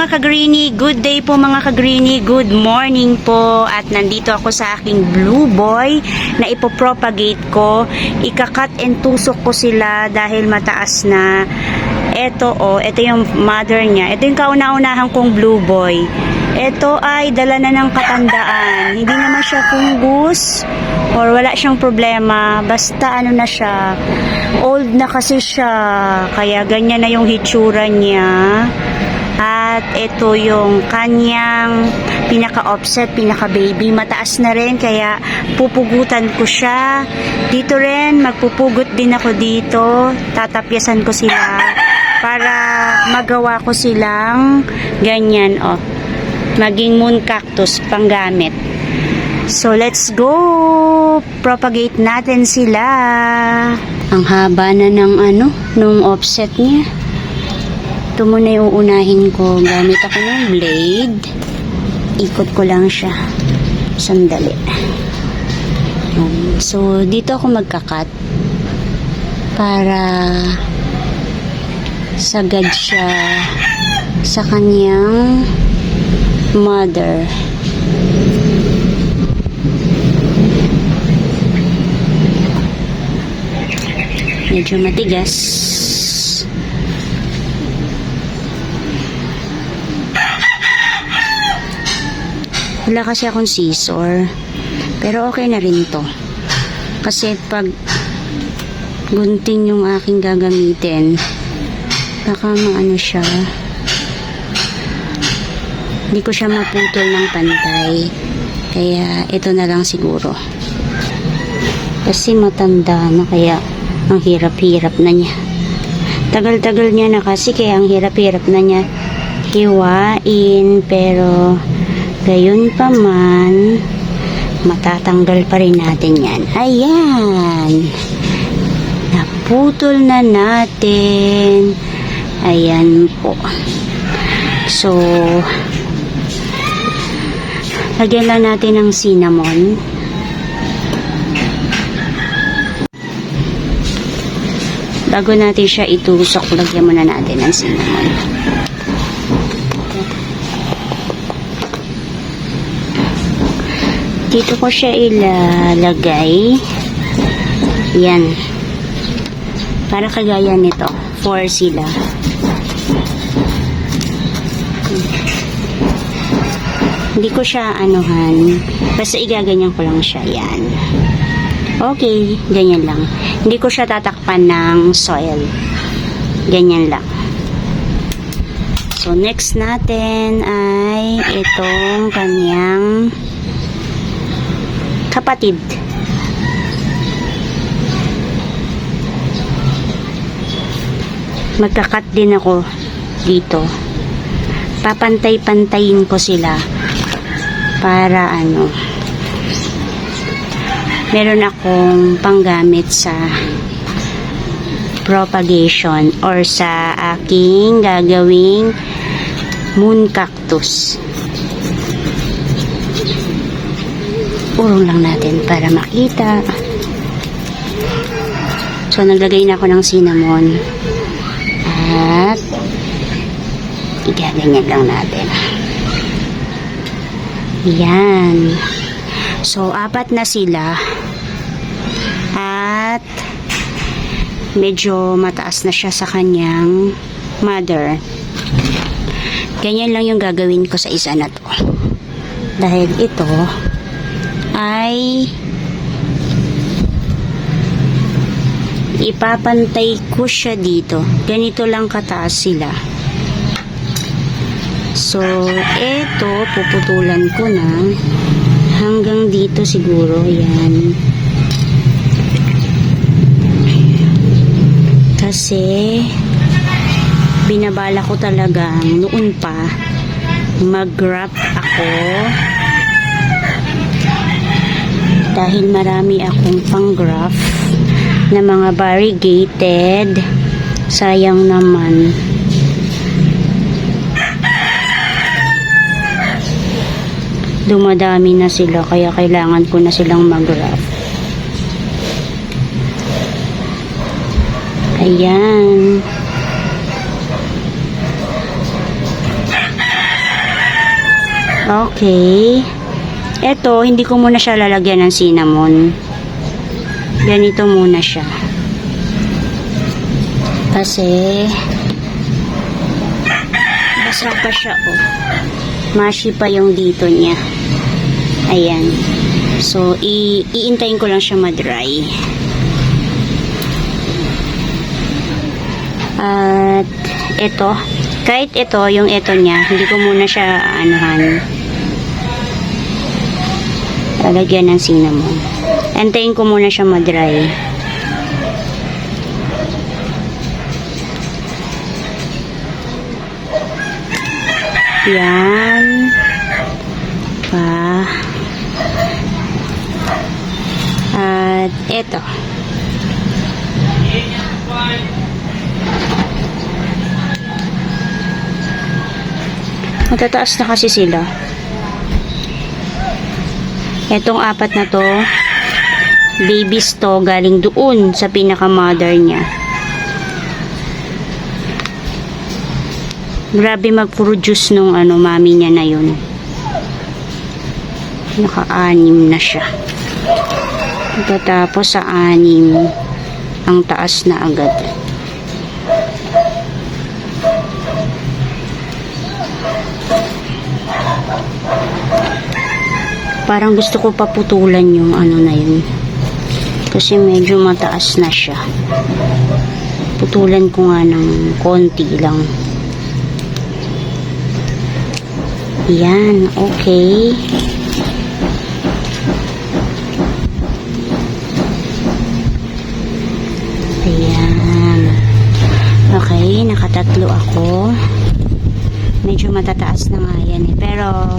mga ka-greenie, good day po mga ka-greenie, good morning po. At nandito ako sa aking blue boy na ipopropagate ko. Ikakat and tusok ko sila dahil mataas na. Ito ito yung mother niya. Ito yung kauna-unahan kong blue boy. Ito ay dala na ng katandaan. Hindi naman siya fungus or wala siyang problema. Basta ano na siya, old na kasi siya. Kaya ganyan na yung hitsura niya. At ito yung kanyang pinaka-offset, pinaka-baby. Mataas na rin, kaya pupugutan ko siya. Dito rin, magpupugot din ako dito. Tatapyasan ko sila para magawa ko silang ganyan, maging moon cactus panggamit. So, let's go! Propagate natin sila. Ang haba na ng nung offset niya. Ito muna yung uunahin ko. Gamit ako ng blade. Ikot ko lang siya. Sandali. So, dito ako magkakat para sagad siya sa kanyang mother. Medyo matigas. Wala kasi akong scissor, pero okay na rin to kasi pag gunting yung aking gagamitin, baka maano siya, hindi ko siya maputol ng pantay. Kaya ito na lang siguro kasi matanda na, kaya ang hirap-hirap na niya, tagal-tagal niya na kasi, kaya ang hirap-hirap na niya hiwain. Pero gayon pa man, matatanggal pa rin natin yan. Ayan, naputol na natin. Ayan po. So, lagyan lang natin ng cinnamon. Bago natin siya itusok, lagyan muna natin ng cinnamon. Dito ko siya ilalagay. Yan. Para kagaya nito. 4 sila. Hindi ko siya anuhan. Basta igaganyan ko lang siya. Yan. Okay. Ganyan lang. Hindi ko siya tatakpan ng soil. Ganyan lang. So, next natin ay itong kanyang kapatid. Magkakat din ako dito. Papantay-pantayin ko sila para meron akong panggamit sa propagation or sa aking gagawing moon cactus. Urong lang natin para makita. So, naglagay na ako ng cinnamon. At igaganyan lang natin. Yan. So, 4 na sila. At medyo mataas na siya sa kanyang mother. Ganyan lang yung gagawin ko sa isa na to. Dahil ito ay ipapantay ko siya dito. Ganito lang kataas sila. So, eto puputulan ko na hanggang dito siguro. Yan. Kasi binabala ko talagang noon pa mag-wrap ako dahil marami akong pang-graph na mga variegated. Sayang naman. Dumadami na sila, kaya kailangan ko na silang mag-graph. Ayan. Okay. Ito, hindi ko muna siya lalagyan ng cinnamon. Ganito muna siya. Kasi basa pa siya, oh. Mashi pa yung dito niya. Ayan. So, iintayin ko lang siya ma-dry. At ito, kahit ito, yung ito niya, hindi ko muna siya lalagyan ng cinnamon. Antayin ko muna siya ma-dry. Yan. Pa. At ito. Matataas na kasi sila. Etong apat na to, babies to, galing doon sa pinaka-mother niya. Grabe mag-produce nung mami niya na yun. Naka-anim na siya. Pagkatapos sa 6, ang taas na agad. Parang gusto ko paputulan yung na yun. Kasi medyo mataas na siya. Putulan ko nga ng konti lang. Yan, okay. Ayan. Okay, nakatatlo ako. Medyo matataas na nga yan eh. Pero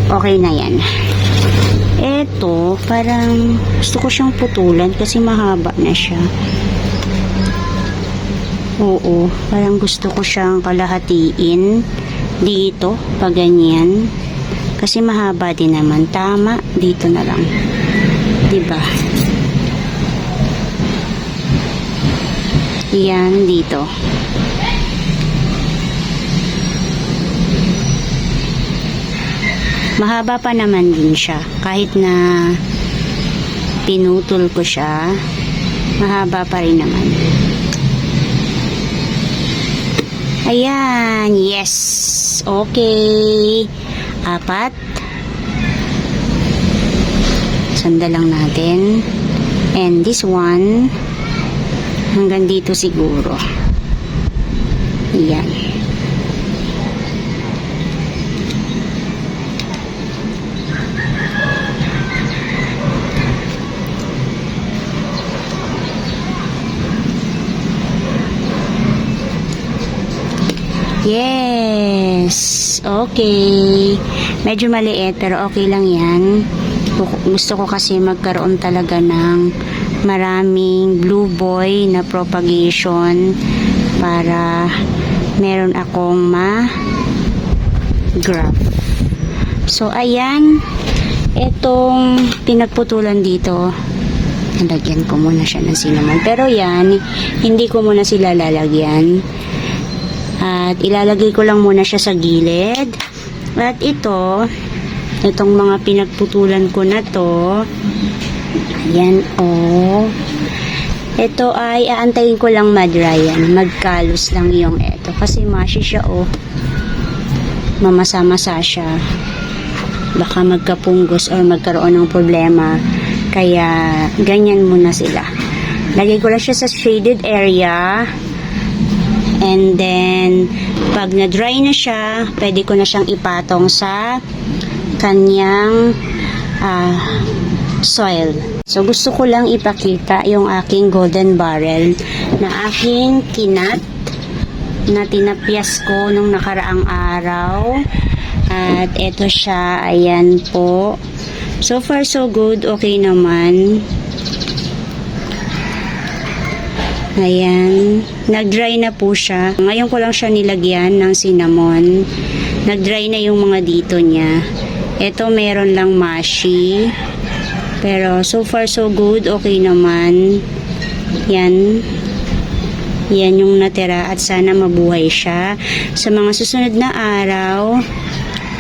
okay na yan. Eto, parang gusto ko siyang putulan kasi mahaba na siya. Oo, parang gusto ko siyang kalahatiin dito, pag ganyan. Kasi mahaba din naman. Tama, dito na lang. Diba? Yan, dito. Mahaba pa naman din siya. Kahit na pinutol ko siya, mahaba pa rin naman. Ayan, yes. Okay. 4. Sanda lang natin. And this one, hanggang dito siguro. Ayan. Yes. Okay. Medyo maliit pero okay lang yan. Gusto ko kasi magkaroon talaga ng maraming blue boy na propagation para meron akong ma-graph. So, ayan. Itong pinagputulan dito, nalagyan ko muna siya ng cinnamon. Pero yan, hindi ko muna sila lalagyan. At ilalagay ko lang muna siya sa gilid. At itong mga pinagputulan ko na to, ayan, oh. Ito ay aantayin ko lang ma-dry yan. Magkalos lang yung ito. Kasi mashi siya, oh. Mamasa-masa siya. Baka magkapunggos or magkaroon ng problema. Kaya, ganyan muna sila. Lagay ko lang siya sa shaded area. And then, pag na-dry na siya, pwede ko na siyang ipatong sa kanyang soil. So, gusto ko lang ipakita yung aking golden barrel na aking kinat na tinapyas ko nung nakaraang araw. At eto siya, ayan po. So far, so good. Okay naman. Ayan. Nag-dry na po siya. Ngayon ko lang siya nilagyan ng cinnamon. Nag-dry na yung mga dito niya. Ito meron lang mashi. Pero so far so good. Okay naman. Yan. Yan yung natira at sana mabuhay siya. Sa mga susunod na araw,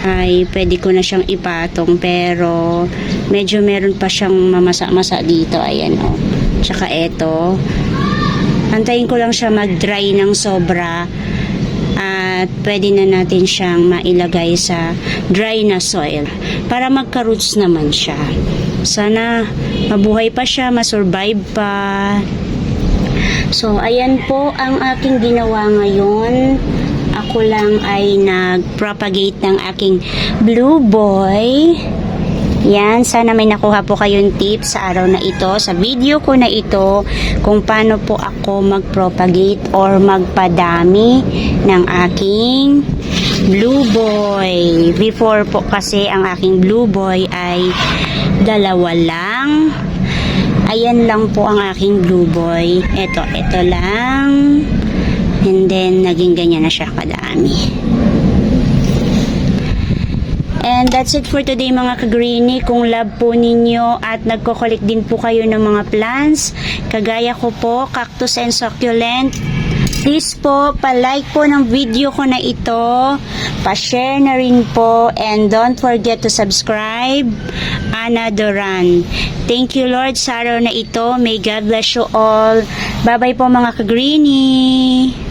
ay pwede ko na siyang ipatong, pero medyo meron pa siyang mamasa-masa dito. Ayan o. Tsaka eto. Antayin ko lang siya mag-dry ng sobra. At pwede na natin siyang mailagay sa dry na soil para magka-roots naman siya. Sana mabuhay pa siya, masurvive pa. So, ayan po ang aking ginawa ngayon. Ako lang ay nag-propagate ng aking blue boy. Yan, sana may nakuha po kayong tips sa araw na ito, sa video ko na ito, kung paano po ako mag-propagate or magpadami ng aking blue boy. Before po kasi ang aking blue boy ay 2 lang. Ayan lang po ang aking blue boy. Ito lang. And then, naging ganyan na siya kadami. And that's it for today mga ka-greenie. Kung love po ninyo at nagko-collect din po kayo ng mga plants, kagaya ko po, cactus and succulent, please po, pa-like po ng video ko na ito, pa-share na rin po, and don't forget to subscribe. Ana Doran. Thank you Lord sa araw na ito. May God bless you all. Bye-bye po mga ka-greenie.